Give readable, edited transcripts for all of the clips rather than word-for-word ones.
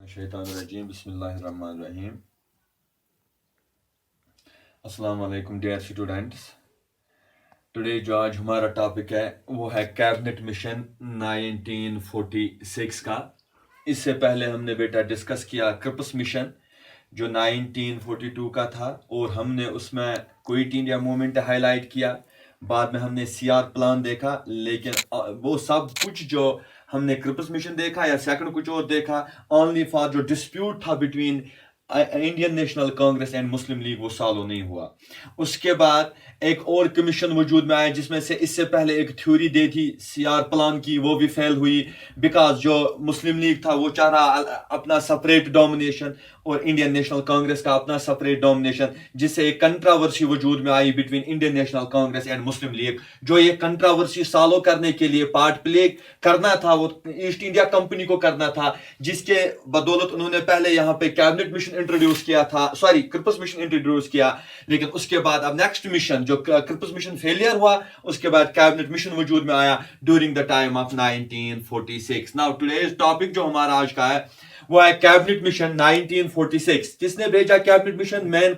शैतानुर्रजीम बिस्मिल्लाहिर्रहमानिर्रहीम। अस्सलाम वालेकुम डियर स्टूडेंट्स। टुडे जो आज हमारा टॉपिक है वो है कैबिनेट मिशन 1946 का। इससे पहले हमने बेटा डिस्कस किया क्रिप्स मिशन जो 1942 का था और हमने उसमें क्विट इंडिया मूवमेंट हाईलाइट किया। बाद में हमने सीआर प्लान देखा, लेकिन वो सब कुछ जो हमने क्रिप्स मिशन देखा या सेकंड कुछ और देखा ओनली फॉर जो डिस्प्यूट था between Indian National Congress and Muslim league वो सॉल्व नहीं हुआ। उसके बाद एक और कमीशन वजूद में आया जिसमें से इससे पहले एक थ्योरी दी थी सीआर प्लान की, वो भी फेल हुई बिकॉज जो मुस्लिम लीग था वो चाह रहा अपना सेपरेट डोमिनेशन और इंडियन नेशनल कांग्रेस का अपना सेपरेट डोमिनेशन, जिससे एक कंट्रोवर्सी वजूद में आई बिटवीन इंडियन नेशनल कांग्रेस एंड मुस्लिम लीग। जो ये कंट्रोवर्सी सॉल्व करने के लिए पार्ट प्ले करना था वो ईस्ट इंडिया कंपनी को करना था, जिसके बदौलत उन्होंने पहले यहाँ पे कैबिनेट मिशन इंट्रोड्यूस किया था, सॉरी क्रिप्स मिशन इंट्रोड्यूस किया। लेकिन उसके बाद अब नेक्स्ट मिशन जो क्रिप्स मिशन फेलियर हुआ, उसके बाद कैबिनेट मिशन वजूद में आया during the time of 1946। Now today's topic जो हमारा आज का है वो है कैबिनेट मिशन 1946। किसने भेजा कैबिनेट मिशन? मेन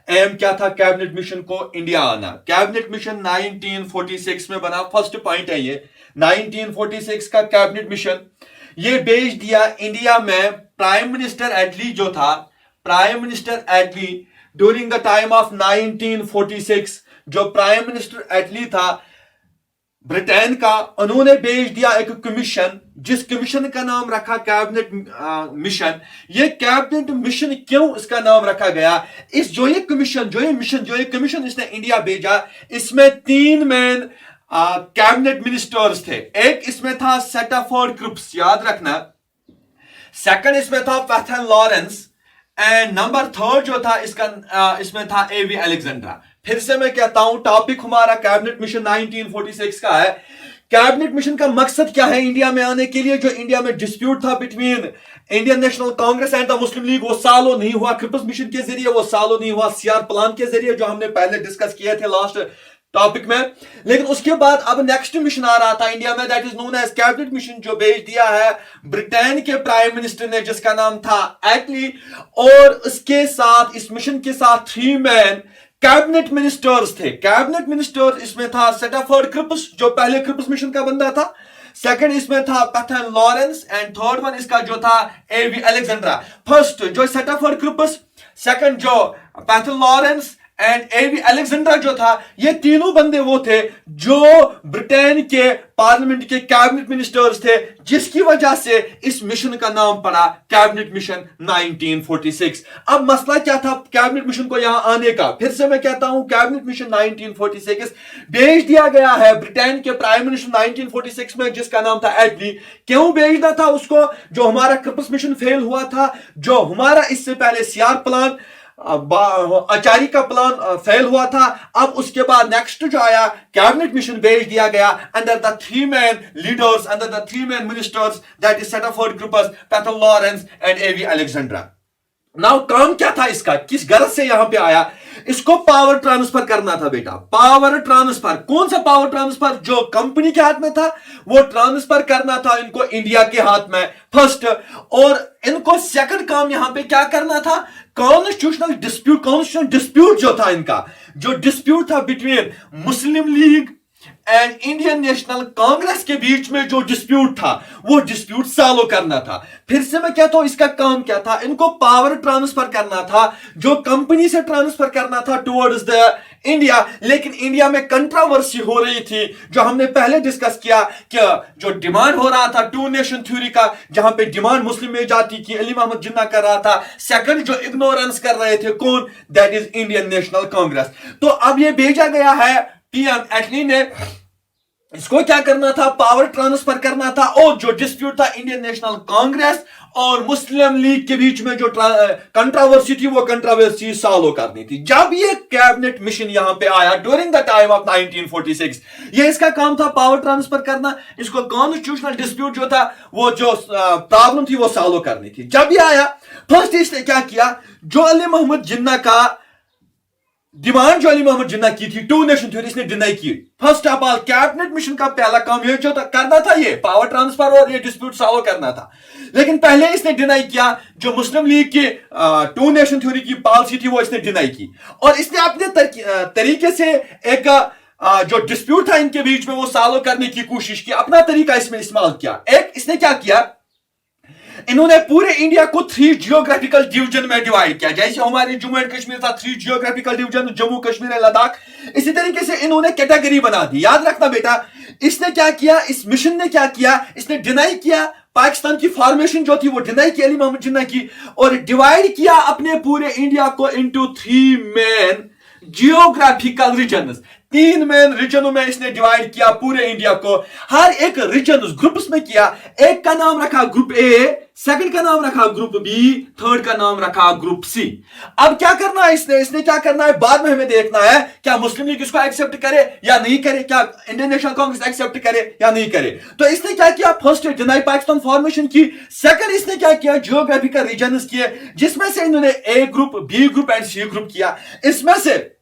एम क्या था कैबिनेट मिशन को? इंडिया आना। कैबिनेट मिशन 1946 में बना, फर्स्ट पॉइंट है ये 1946 का कैबिनेट मिशन। ये भेज दिया इंडिया में प्राइम मिनिस्टर एटली जो था, prime minister Attlee during the time of 1946 जो प्राइम मिनिस्टर एटली था ब्रिटेन का, उन्होंने भेज दिया एक कमीशन, जिस कमीशन का नाम रखा कैबिनेट मिशन। ये कैबिनेट मिशन क्यों इसका नाम रखा गया? इस जो ये कमीशन इसने इंडिया भेजा, इसमें तीन मेन कैबिनेट मिनिस्टर्स थे। एक इसमें था सेटाफोर्ड क्रिप्स, याद रखना। सेकंड इसमें था Pethick Lawrence and number third जो था इसमें था एवी अलेक्जेंड्रा। फिर से मैं कहता हूं टॉपिक हमारा कैबिनेट मिशन 1946 का है। कैबिनेट मिशन का मकसद क्या है इंडिया में आने के लिए? जो इंडिया में डिस्प्यूट था between Indian National Congress and the Muslim league वो सॉल्व नहीं हुआ क्रिप्स मिशन के जरिए, वो सॉल्व नहीं हुआ सीआर प्लान के जरिए जो हमने पहले डिस्कस किए थे लास्ट टॉपिक में। लेकिन उसके बाद अब नेक्स्ट मिशन आ रहा था इंडिया में, that is known as cabinet mission, जो भेज दिया है ब्रिटेन के प्राइम मिनिस्टर ने जिसका नाम था एटली। और उसके साथ इस मिशन के साथ थ्री मैन कैबिनेट मिनिस्टर्स थे। कैबिनेट मिनिस्टर इसमें था सेटाफोर्ड क्रिप्स जो पहले क्रिप्स मिशन का बंदा था, सेकंड इसमें था Pethick Lawrence and third one इसका जो था एवी अलेक्जेंड्रा। फर्स्ट जो सेटाफोर्ड क्रिप्स, सेकंड जो Pethick Lawrence and AV Alexandra जो था, ये तीनों बंदे वो थे जो ब्रिटेन के पार्लियामेंट के कैबिनेट मिनिस्टर्स थे, जिसकी वजह से इस मिशन का नाम पड़ा कैबिनेट मिशन 1946। अब मसला क्या था कैबिनेट मिशन को यहां आने का? फिर से मैं कहता हूं कैबिनेट मिशन 1946 भेज दिया गया है ब्रिटेन के प्राइम मिनिस्टर 1946 में जिसका नाम था एटली। क्यों भेजना था उसको? जो हमारा क्रिप्स मिशन फेल हुआ था, जो हमारा इससे पहले सीआर प्लान आचारी का प्लान फेल हुआ था, अब उसके बाद नेक्स्ट जो आया कैबिनेट मिशन भेज दिया गया under the three man leaders, under the three man ministers, that is Stafford Cripps, Pethick Lawrence and AV Alexandra. Now काम क्या था इसका, किस गरज से यहां पे आया? इसको पावर ट्रांसफर करना था बेटा। पावर ट्रांसफर, कौन सा पावर ट्रांसफर? जो कंपनी के हाथ में था वो ट्रांसफर करना था इनको इंडिया के हाथ में, फर्स्ट। और इनको सेकंड काम यहां पे क्या करना था? कॉन्स्टिट्यूशनल डिस्प्यूट जो था इनका, जो डिस्प्यूट था between Muslim league and Indian National Congress के बीच में जो डिस्प्यूट था वो डिस्प्यूट सॉल्व करना था। फिर से मैं कहता हूं इसका काम क्या था? इनको पावर ट्रांसफर करना था, जो कंपनी से ट्रांसफर करना था टुवर्ड्स द इंडिया। लेकिन इंडिया में कंट्रोवर्सी हो रही थी, जो हमने पहले डिस्कस किया कि जो डिमांड हो रहा था टू नेशन थ्योरी का, जहां पे डिमांड मुस्लिम मेजॉरिटी की अली मोहम्मद जिन्ना कर रहा था, सेकंड जो इग्नोरेंस कर रहे थे कौन? That is Indian National Congress. तो अब ये भेजा गया है पीएम एटली ने, इसको क्या करना था? पावर ट्रांसफर करना था। और जो डिस्प्यूट था इंडियन नेशनल कांग्रेस और मुस्लिम लीग के बीच में जो कंट्रोवर्सी थी वो कंट्रोवर्सी सॉल्व करनी थी। जब ये कैबिनेट मिशन यहां पे आया ड्यूरिंग द टाइम ऑफ 1946, ये इसका काम था पावर ट्रांसफर करना, इसको कॉन्स्टिट्यूशनल डिस्प्यूट जो था वो जो प्रॉब्लम थी वो सॉल्व करनी थी। जब ये आया फर्स्ट इसने क्या किया? जो अली मोहम्मद जिन्ना का डिमांड जो अली मोहम्मद जिन्ना की थी, टू नेशन थ्योरी, इसने डिनाई की। First of all cabinet mission का पहला काम ये जो करना था, ये पावर ट्रांसफर और ये डिस्प्यूट सॉल्व करना था। लेकिन पहले इसने डिनाई किया, जो मुस्लिम लीग की टू नेशन थ्योरी की पॉलिसी थी वो इसने डिनाई की, और इसने अपने तरीके से एक जो डिस्प्यूट था इनके बीच में वो सॉल्व करने की कोशिश की, अपना तरीका इसमें इस्तेमाल किया। एक इसने क्या किया, इन्होंने पूरे इंडिया को 3 जियोग्राफिकल डिवीजन में डिवाइड किया। जैसे हमारे जम्मू एंड कश्मीर था 3 geographical division, Jammu Kashmir and Ladakh, इसी तरीके से इन्होंने कैटेगरी बना दी। याद रखना बेटा, इसने क्या किया, इस मिशन ने क्या किया, इसने डिनाई किया पाकिस्तान की फॉर्मेशन जो थी, वो डिनाई की अली मोहम्मद जिन्ना की, और डिवाइड किया अपने पूरे इंडिया को into 3 main geographical region. 3 main रीजनों में इसने डिवाइड किया पूरे इंडिया को। हर एक रीजन ग्रुप्स में किया। एक का नाम रखा ग्रुप ए, सेकंड का नाम रखा ग्रुप बी, थर्ड का नाम रखा ग्रुप सी। अब क्या करना है इसने क्या करना है, बाद में हमें देखना है क्या मुस्लिम लीग इसको एक्सेप्ट करे या नहीं करे, क्या इंडियन नेशनल कांग्रेस एक्सेप्ट करे या नहीं करे। तो इसने क्या किया, फर्स्ट डिनाई पाकिस्तान फॉर्मेशन की, सेकंड इसने क्या किया, जियोग्राफिकल रीजन्स किए, जिसमें से इन्होंने A group, B group and C group किया। इसमें से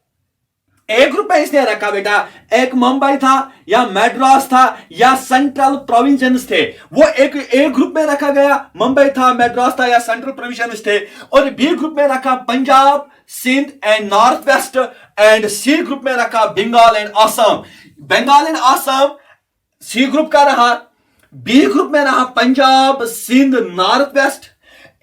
ए ग्रुप में इसने रखा बेटा, एक मुंबई था या मैड्रास था या सेंट्रल प्रोविंसेस थे, वो एक ए ग्रुप में रखा गया, मुंबई था, मैड्रास था या सेंट्रल प्रोविंसेस थे। और बी ग्रुप में रखा Punjab, Sindh and north west, and C group में रखा Bengal and Assam. Bengal and Assam C group का रहा, बी ग्रुप में रहा Punjab, Sindh, north west,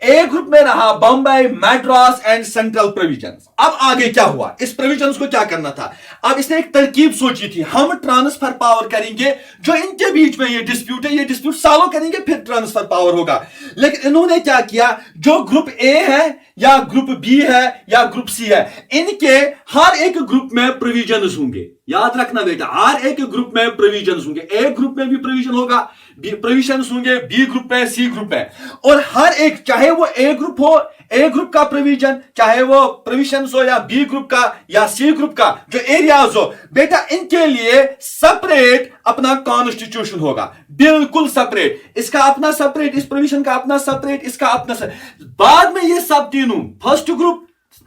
A group में रहा Bombay, Madras and central provision. अब आगे क्या हुआ, इस प्रोविजन को क्या करना था। अब इसने एक तरकीब सोची थी, हम ट्रांसफर पावर करेंगे, जो इनके बीच में ये डिस्प्यूट है, ये डिस्प्यूट सॉल्व करेंगे, फिर ट्रांसफर पावर होगा। लेकिन इन्होंने क्या किया, जो ग्रुप ए है या ग्रुप बी है या ग्रुप सी है, इनके हर एक ग्रुप में प्रोविजन होंगे। याद रखना बेटा, हर एक ग्रुप में प्रोविजन होंगे। ए ग्रुप में भी प्रोविजन होगा, प्रोविजन होंगे बी ग्रुप में, सी ग्रुप में, और हर एक, चाहे वो ए ग्रुप हो, ए ग्रुप का प्रोविजन, चाहे वो प्रोविजन हो या बी ग्रुप का या सी ग्रुप का जो एरियाज हो, बेटा इनके लिए सेपरेट अपना कॉन्स्टिट्यूशन होगा, बिल्कुल सेपरेट। इसका अपना सेपरेट, इस प्रोविजन का अपना सेपरेट, इसका अपना सेपरेट। बाद में ये सब तीनों, first group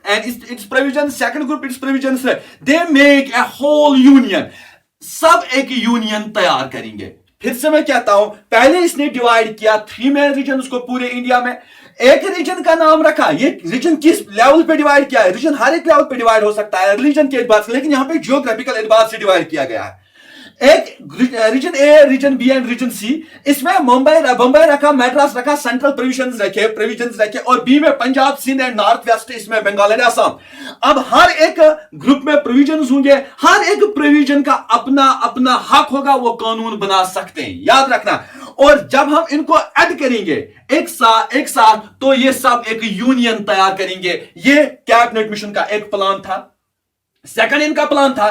and its provisions, second group its provisions, they make a whole union, सब एक यूनियन तैयार करेंगे। फिर से मैं कहता हूं, पहले इसने डिवाइड किया 3 मेन रीजन को पूरे इंडिया में। एक रीजन का नाम रखा, ये रीजन किस लेवल पे डिवाइड किया है, रीजन हर एक लेवल पे डिवाइड हो सकता है रिलीजन के एतबार से, लेकिन यहां पे जियोग्राफिकल एतबार से डिवाइड किया गया है। एक region A, region B and region C, इसमें बम्बई रखा, मैड्रास रखा, सेंट्रल प्रोविजंस रखे, और बी में Punjab, Sindh and north west, इसमें बंगाल एंड असम। अब हर एक ग्रुप में प्रोविजन होंगे, हर एक प्रोविजन का अपना अपना हक होगा, वो कानून बना सकते हैं, याद रखना। और जब हम इनको ऐड करेंगे एक साथ तो ये सब एक यूनियन तैयार करेंगे। ये कैबिनेट मिशन का एक प्लान था। सेकंड इनका प्लान था,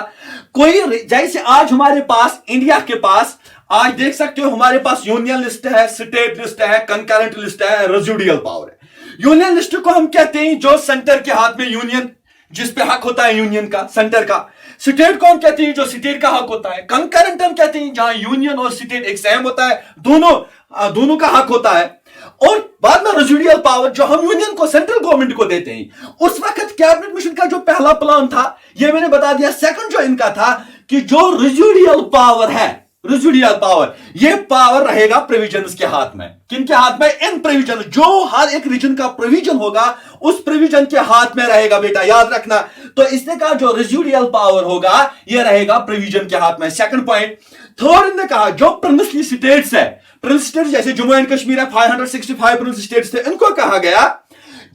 कोई जैसे आज हमारे पास, इंडिया के पास आज देख सकते हो हमारे पास यूनियन लिस्ट है, स्टेट लिस्ट है, कंकरेंट लिस्ट है, रेजिडुअल पावर है। यूनियन लिस्ट को हम कहते हैं जो सेंटर के हाथ में यूनियन, जिस पे हक होता है यूनियन का, सेंटर का। स्टेट को हम कहते हैं जो स्टेट का हक होता है। कंकरेंट हम कहते हैं जहां यूनियन और स्टेट एक सेम होता है, दोनों का हक होता है। और बाद में रेजिडुअल पावर जो हम यूनियन को, सेंट्रल गवर्नमेंट को देते हैं। उस वक्त कैबिनेट मिशन का जो पहला प्लान था, ये मैंने बता दिया। सेकंड जो इनका था कि जो रेजिडुअल पावर है, रेजिडुअल पावर, ये पावर रहेगा प्रोविजंस के हाथ में। किनके हाथ में, इन प्रोविजन, जो हर एक रीजन का प्रोविजन होगा उस प्रोविजन के हाथ में रहेगा बेटा, याद रखना। तो इसने कहा जो रेजिडुअल पावर होगा ये रहेगा प्रोविजन के हाथ में, सेकंड पॉइंट। थर्ड ने कहा जो प्रिंसली स्टेट्स है, प्रिंस स्टेट जैसे जम्मू एंड कश्मीर है, 565 प्रिंस स्टेट्स थे, इनको कहा गया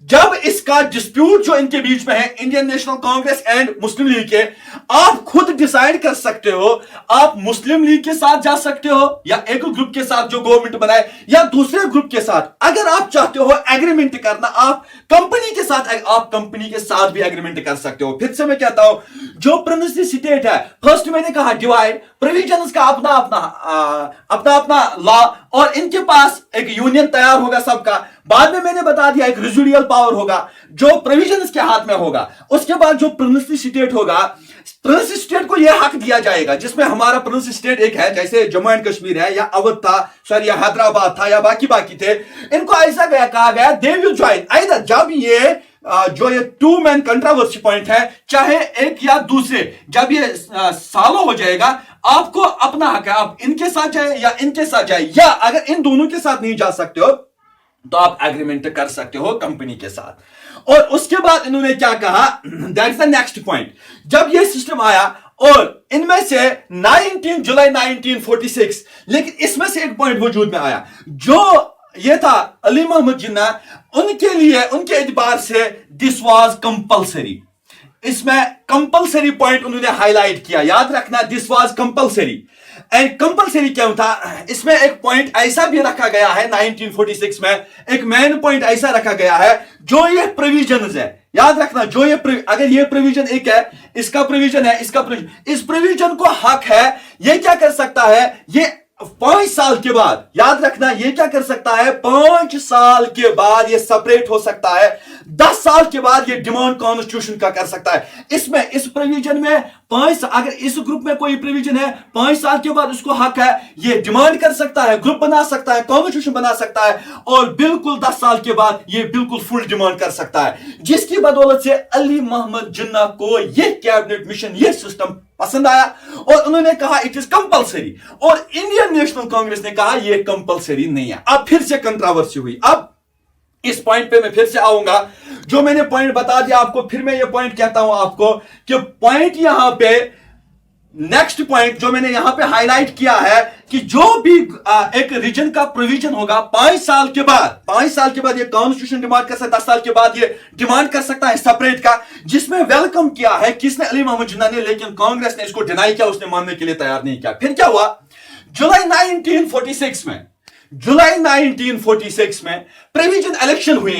जब इसका डिस्प्यूट जो इनके बीच में है, Indian National Congress and Muslim league के, आप खुद डिसाइड कर सकते हो, आप मुस्लिम लीग के साथ जा सकते हो या एक ग्रुप के साथ जो गवर्नमेंट बनाए, या दूसरे ग्रुप के साथ। अगर आप चाहते हो एग्रीमेंट करना, आप कंपनी के साथ भी एग्रीमेंट कर सकते हो। फिर से मैं कहता हूं, जो प्रिंसली स्टेट है, फर्स्ट मैंने कहा डिवाइड, प्रोविजंस का अपना लॉ, और इनके पास एक यूनियन तैयार होगा सबका। बाद में मैंने बता दिया एक रेजिडुअल पावर होगा जो प्रोविजंस के हाथ में होगा। उसके बाद जो प्रिंसली स्टेट होगा, प्रिंस स्टेट को यह हक दिया जाएगा, जिसमें हमारा प्रिंस स्टेट एक है, जैसे जम्मू एंड कश्मीर है या अवध था, सॉरी या हैदराबाद था या बाकी थे, इनको ऐसा कहा गया दे विल ज्वाइन, आइदर जब ये जो ये टू मैन कंट्रोवर्सी पॉइंट है, चाहे एक या दूसरे, जब ये सॉल्व हो जाएगा, आपको अपना हक है, आप इनके साथ जाए या इनके साथ जाए, या अगर इन दोनों के साथ नहीं जा सकते हो तो आप एग्रीमेंट कर सकते हो कंपनी के साथ। और उसके बाद इन्होंने क्या कहा, दैट्स द नेक्स्ट पॉइंट। जब ये सिस्टम आया और इनमें से 19 जुलाई 1946, लेकिन इसमें से एक पॉइंट वजूद में आया, जो ये था अली मोहम्मद जिन्ना, उनके लिए, उनके एतबार से दिस वाज कंपलसरी। इसमें कंपलसरी पॉइंट उन्होंने हाईलाइट किया, याद रखना, this was compulsory. And compulsory क्यों था, इसमें एक पॉइंट ऐसा भी रखा गया है 1946 में, एक मेन पॉइंट ऐसा रखा गया है, जो ये प्रोविजंस है, याद रखना, जो ये अगर ये प्रोविजन एक है, इसका प्रोविजन है, इसका प्रोविजन, इस प्रोविजन को हक है, ये क्या कर सकता है, ये 5 साल के बाद, याद रखना, ये क्या कर सकता है, 5 साल के बाद ये सेपरेट हो सकता है, 10 साल के बाद ये डिमांड कॉन्स्टिट्यूशन का कर सकता है। इसमें, इस प्रोविजन में 5, अगर इस ग्रुप में कोई प्रोविजन है, 5 साल के बाद उसको हक है, ये डिमांड कर सकता है, ग्रुप बना सकता है, कॉन्स्टिट्यूशन बना सकता है, और बिल्कुल 10 साल के बाद ये बिल्कुल फुल डिमांड कर सकता है, जिसकी बदौलत से अली मोहम्मद जिन्ना को ये कैबिनेट मिशन, ये सिस्टम पसंद आया और उन्होंने कहा इट इज कंपलसरी, और इंडियन नेशनल कांग्रेस ने कहा ये कंपलसरी नहीं है। अब फिर से कंट्रोवर्सी हुई। अब इस पॉइंट पे मैं फिर से आऊंगा, जो मैंने पॉइंट बता दिया आपको, फिर मैं ये पॉइंट कहता हूं आपको कि पॉइंट यहां पे, नेक्स्ट पॉइंट जो मैंने यहां पे हाईलाइट किया है कि जो भी एक रीजन का प्रोविजन होगा, 5 साल के बाद, 5 साल के बाद ये कॉन्स्टिट्यूशन डिमांड कर सकता है, 10 साल के बाद ये डिमांड कर सकता है सेपरेट का, जिसमें वेलकम किया है किसने, अली मोहम्मद जिन्ना ने, लेकिन कांग्रेस ने इसको डिनाई किया, उसने मानने के लिए तैयार नहीं किया। फिर क्या हुआ, जुलाई 1946 में, जुलाई 1946 में प्रोविजन इलेक्शन हुए।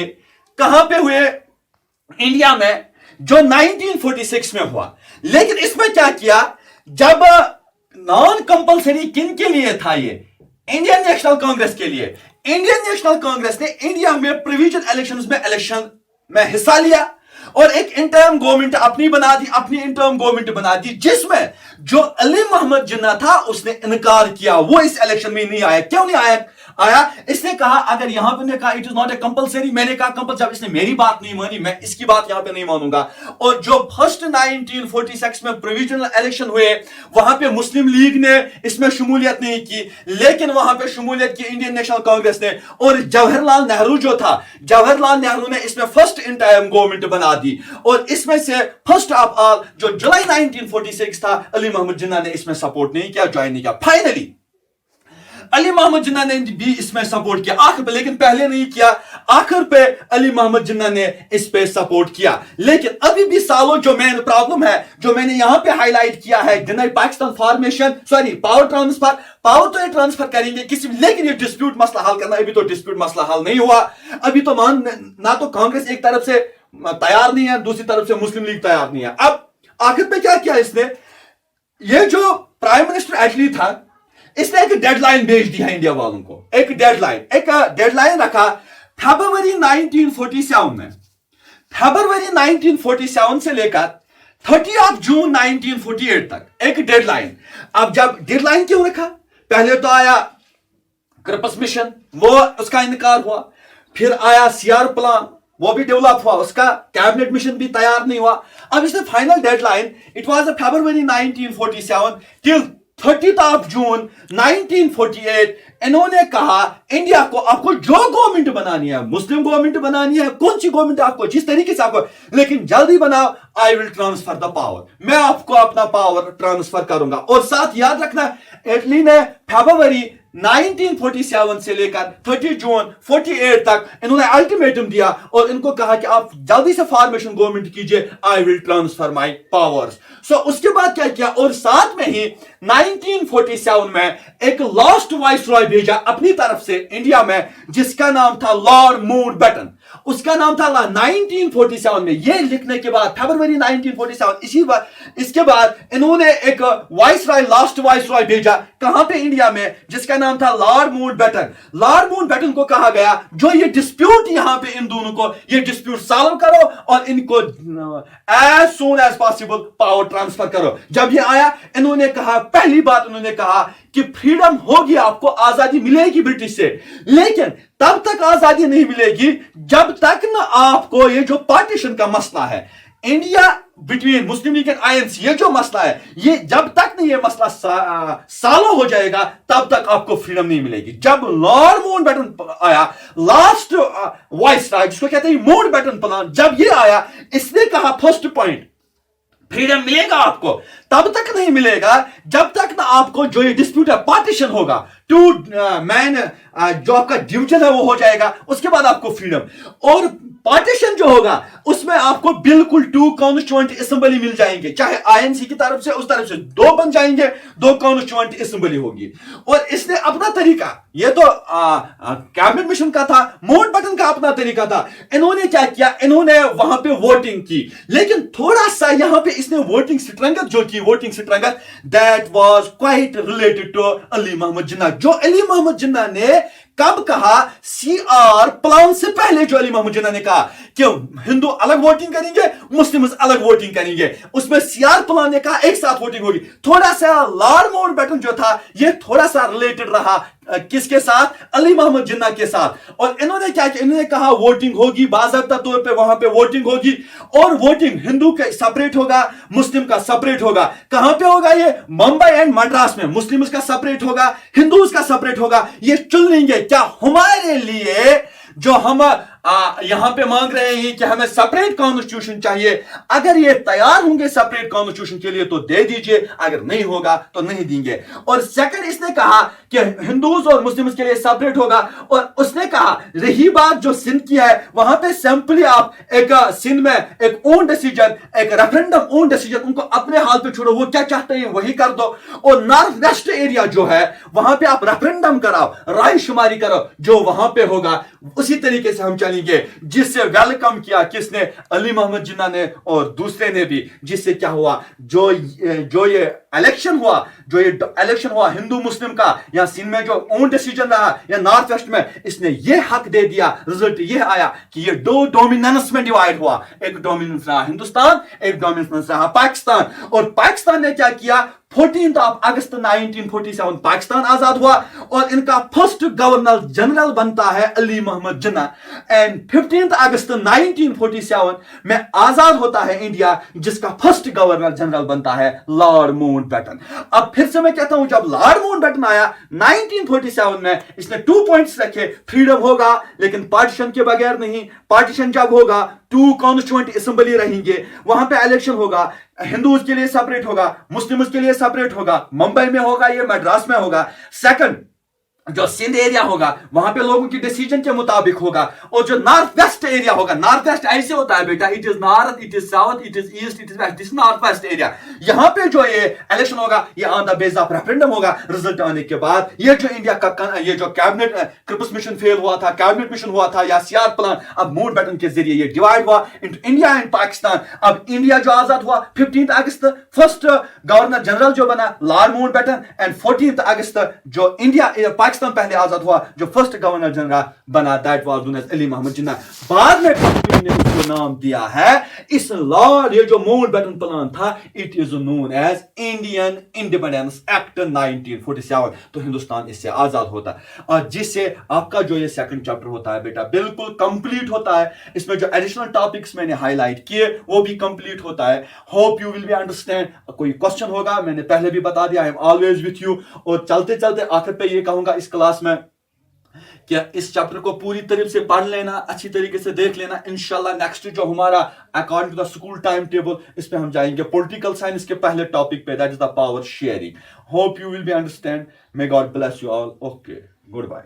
कहां पे हुए, इंडिया में, जो 1946 में हुआ। लेकिन इसमें क्या किया, जब नॉन कंपलसरी किन के लिए था, ये इंडियन नेशनल कांग्रेस के लिए, इंडियन नेशनल कांग्रेस ने इंडिया में प्रोविजन इलेक्शन में हिस्सा लिया और एक इंटर्म गवर्नमेंट अपनी बना दी, अपनी इंटर्म गवर्नमेंट बना दी, जिसमें जो अली मोहम्मद जिन्ना था उसने इनकार किया, वो इस इलेक्शन में नहीं आया। क्यों नहीं आया? इसने कहा, अगर यहां पे कहा it is not a compulsory, मैंने कहा कंपलसरी, जब इसने मेरी बात नहीं मानी, मैं इसकी बात यहां पे नहीं मानूंगा। और जो फर्स्ट 1946 में प्रोविजनल इलेक्शन हुए, वहां पे मुस्लिम लीग ने इसमें शमूलियत नहीं की, लेकिन वहां पे शमूलियत की इंडियन नेशनल कांग्रेस ने, और जवाहरलाल नेहरू जो था, जवाहरलाल नेहरू ने इसमें फर्स्ट इंटर्म गवर्नमेंट बना दी, और इसमें से फर्स्ट ऑफ ऑल जो जुलाई 1946 था, अली मोहम्मद जिन्ना ने इसमें सपोर्ट नहीं किया, ज्वाइन नहीं किया। फाइनली अली मोहम्मद जिन्ना ने भी इसमें सपोर्ट किया आखिर पे, लेकिन पहले नहीं किया, आखिर पे अली मोहम्मद जिन्ना ने इस पे सपोर्ट किया। लेकिन अभी भी सालों जो मेन प्रॉब्लम है, जो मैंने यहां पे हाईलाइट किया है, deny Pakistan formation, sorry power transfer, power तो ये ट्रांसफर करेंगे किसी, लेकिन ये डिस्प्यूट मसला हल करना, अभी तो डिस्प्यूट मसला हल नहीं हुआ। अभी तो ना तो कांग्रेस एक तरफ से तैयार नहीं है, दूसरी तरफ से मुस्लिम लीग तैयार नहीं है। अब आखिर पे क्या किया इसने, ये जो प्राइम मिनिस्टर एटली था, इसने एक डेडलाइन भेज दी है इंडिया वालों को, एक डेडलाइन रखा फरवरी 1947 में, फरवरी 1947 से लेकर 30 जून 1948 तक एक डेडलाइन। अब जब डेडलाइन क्यों रखा, पहले तो आया क्रिप्स मिशन, वो उसका इनकार हुआ, फिर आया सीआर प्लान, वो भी डेवलप हुआ, उसका कैबिनेट मिशन भी तैयार नहीं हुआ। अब इसने final deadline, it was February 1947 till 30 जून 1948, इन्होंने कहा इंडिया को आपको जो गवर्नमेंट बनानी है, मुस्लिम गवर्नमेंट बनानी है, कौन सी गवर्नमेंट आपको, जिस तरीके से आपको, लेकिन जल्दी बनाओ, आई विल ट्रांसफर द पावर, मैं आपको अपना पावर ट्रांसफर करूंगा। और साथ याद रखना, इटली ने फरवरी 1947 से लेकर 30 जून 48 तक इन्होंने अल्टीमेटम दिया और इनको कहा कि आप जल्दी से फॉर्मेशन गवर्नमेंट कीजिए, I will transfer my powers. So उसके बाद क्या किया, और साथ में ही 1947 में एक लास्ट वाइसरॉय भेजा अपनी तरफ से इंडिया में, जिसका नाम था लॉर्ड माउंटबेटन, उसका नाम था 1947 में। ये लिखने के बाद फरवरी 1947, इसके बाद इन्होंने एक वाइसरॉय, लास्ट वाइसरॉय भेजा कहां पे, इंडिया में, जिसका नाम था लॉर्ड माउंटबेटन। लॉर्ड माउंटबेटन को कहा गया, जो ये डिस्प्यूट यहां पे इन दोनों को, ये डिस्प्यूट सॉल्व करो और इनको as soon as possible power transfer करो। जब ये आया, इन्होंने कहा, पहली बात उन्होंने कहा कि फ्रीडम होगी, आपको आजादी मिलेगी ब्रिटिश से, लेकिन तब तक आजादी नहीं मिलेगी जब तक ना आपको ये जो पार्टीशन का मसला है, India between Muslim league and INC, ये जो मसला है, ये जब तक नहीं ये मसला सालों हो जाएगा तब तक आपको फ्रीडम नहीं मिलेगी। जब लॉर्ड माउंटबेटन आया, लास्ट वाइसराय जिसको कहते हैं माउंटबेटन प्लान, जब ये आया, इसने कहा फर्स्ट पॉइंट फ्रीडम मिलेगा आपको, तब तक नहीं मिलेगा जब तक ना आपको जो ये डिस्प्यूट है पार्टीशन होगा, टू मैन जो आपका डिवीजन है वो हो जाएगा, उसके बाद आपको फ्रीडम। और पार्टीशन जो होगा उसमें आपको बिल्कुल 2 कॉन्स्टिट्यूएंट असेंबली मिल जाएंगे, चाहे आईएनसी की तरफ से उस तरफ से 2 बन जाएंगे, 2 कॉन्स्टिट्यूएंट असेंबली होगी। और इसने अपना तरीका, ये तो कैबिनेट मिशन का था, माउंटबेटन का अपना तरीका था। इन्होंने क्या किया, इन्होंने वहां पे वोटिंग की, लेकिन थोड़ा सा यहां पे इसने वोटिंग स्ट्रेंथ जो की, voting strength that was quite related to Ali Mohammad Jinnah. जो अली मोहम्मद जिन्ना ने कब कहा, सीआर प्लान से पहले जो अली मोहम्मद जिन्ना ने कहा कि हिंदू अलग वोटिंग करेंगे, मुस्लिम अलग वोटिंग करेंगे, उसमें सीआर प्लान ने कहा एक साथ वोटिंग होगी। थोड़ा सा लॉर्ड माउंटबेटन जो था ये थोड़ा सा रिलेटेड रहा किसके साथ, अली मोहम्मद जिन्ना के साथ। और इन्होंने क्या किया, इन्होंने कहा वोटिंग होगी, बाज़ाब्ता तौर पे वहां पे वोटिंग होगी, और वोटिंग हिंदू का सेपरेट होगा, मुस्लिम का सेपरेट होगा। कहां पे होगा ये, मुंबई एंड मद्रास में। मुस्लिम का सेपरेट होगा, हिंदू का सेपरेट होगा। ये चुन लेंगे क्या हमारे लिए, जो हम यहां पे मांग रहे हैं कि हमें सेपरेट कॉन्स्टिट्यूशन चाहिए। अगर ये तैयार होंगे सेपरेट कॉन्स्टिट्यूशन के लिए तो दे दीजिए, अगर नहीं होगा तो नहीं देंगे। और सेकंड इसने कहा कि हिंदूज और मुस्लिम्स के लिए सेपरेट होगा। और उसने कहा रही बात जो सिंध की है, वहां पे सिंपली आप एक सिंध में एक ओन डिसीजन, एक रेफरेंडम ओन डिसीजन, उनको अपने हाल पे छोड़ो, वो क्या चाहते हैं वही कर दो। और नॉर्थ वेस्ट एरिया जो है वहां पे आप रेफरेंडम कराओ, राय शुमारी करो, जो वहां पे होगा उसी तरीके से हम चलेंगे। जिससे वेलकम किया किसने, अली मोहम्मद जिन्ना ने और दूसरे ने भी। जिससे क्या हुआ, जो ये इलेक्शन हुआ हिंदू मुस्लिम का, या सिंध में जो ओन डिसीजन रहा, या नॉर्थ वेस्ट में, इसने ये हक दे दिया। रिजल्ट ये आया कि ये 2 डोमिनेंस में डिवाइड हुआ। एक डोमिनेंस रहा हिंदुस्तान, एक डोमिनेंस रहा पाकिस्तान। और पाकिस्तान ने क्या किया, 14 अगस्त 1947 पाकिस्तान आजाद हुआ, और इनका फर्स्ट गवर्नर जनरल बनता है अली मोहम्मद जिन्ना। एंड 15 अगस्त 1947 में आजाद होता है इंडिया, जिसका फर्स्ट गवर्नर जनरल बनता है लॉर्ड माउंटबेटन। अब फिर से मैं कहता हूं, जब लॉर्ड माउंटबेटन आया 1947 में, इसने 2 पॉइंट्स रखे, फ्रीडम होगा लेकिन पार्टीशन के बगैर नहीं। पार्टीशन जब होगा 2 कॉन्स्टिट्यूएंट असेंबली रहेंगे, वहां पे इलेक्शन होगा, हिंदूज के लिए सेपरेट होगा, मुस्लिम्स के लिए सेपरेट होगा, मुंबई में होगा, ये मद्रास में होगा। सेकंड जो सिंध एरिया होगा वहां पे लोगों की डिसीजन के मुताबिक होगा। और जो नॉर्थ वेस्ट एरिया होगा, नॉर्थ वेस्ट ऐसे होता है बेटा, it is north, it is south, it is east, it is west, this north west area. यहां पे जो ये इलेक्शन होगा ये on the base of referendum होगा। रिजल्ट आने के बाद ये जो इंडिया का ये जो कैबिनेट क्रिप्स मिशन फेल हुआ था, कैबिनेट मिशन हुआ था, या सीआर प्लान, अब माउंटबेटन के जरिए ये डिवाइड हुआ इनटू इंडिया एंड पाकिस्तान। अब इंडिया जो आजाद हुआ 15 अगस्त, फर्स्ट गवर्नर जनरल जो बना लॉर्ड माउंटबेटन, एंड 14 अगस्त जो इंडिया पाकिस्तान पहले आजाद हुआ, जो फर्स्ट गवर्नर जनरल बना, that was known as Ali Mohammad Jinnah. बाद में कॉन्स्टिट्यूशन ने उसको नाम दिया है, इस लॉर्ड ये जो माउंटबेटन प्लान था, it is known as Indian independence act 1947। तो हिंदुस्तान इससे आजाद होता है, और जिससे आपका जो ये सेकंड चैप्टर होता है बेटा बिल्कुल कंप्लीट होता है। इसमें जो एडिशनल टॉपिक्स मैंने हाईलाइट किए वो भी कंप्लीट होता है। Hope you will be understand. कोई क्वेश्चन होगा, मैंने पहले भी बता दिया, I am always with you. और चलते चलते आखिर पे ये कहूंगा इस क्लास में कि इस चैप्टर को पूरी तरह से पढ़ लेना, अच्छी तरीके से देख लेना। इंशाल्लाह नेक्स्ट जो हमारा according to the school time table, इस पे हम जाएंगे पॉलिटिकल साइंस के पहले टॉपिक पे, that is the power sharing. Hope you will be understand. May God bless you all. Okay, good bye.